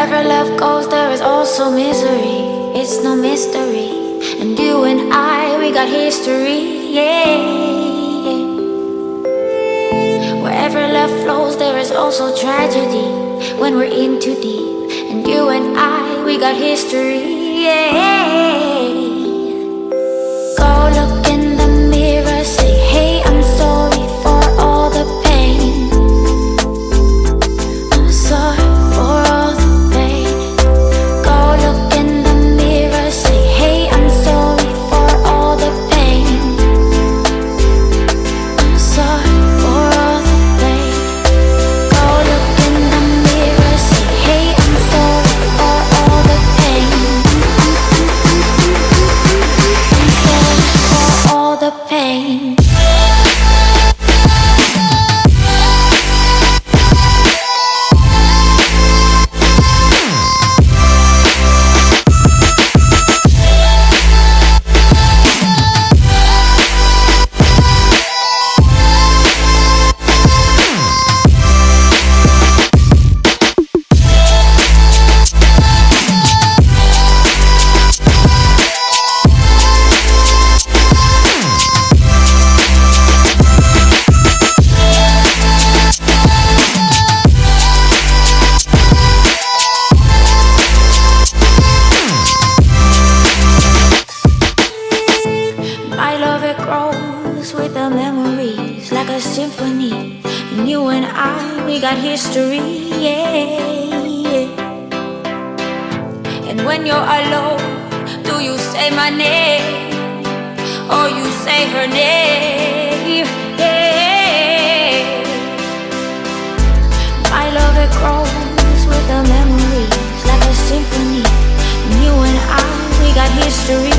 Wherever love goes, there is also misery. It's no mystery. And you and I, we got history, yeah. Wherever love flows, there is also tragedy when we're in too deep. And you and I, we got history, yeah. Go look in the mirror, say, hey, I'm sorry for all the pain. I'm sorry for all the pain. Go look in the mirror, say, hey, I'm sorry for all the pain. I'm sorry for all the pain. Go look in the mirror, say, hey, I'm sorry for all the pain. I'm sorry for all the pain. My love, it grows with the memories like a symphony. And you and I, we got history, yeah. And when you're alone, do you say my name or you say her name? Yeah. My love, it grows with the memories like a symphony. And you and I, we got history.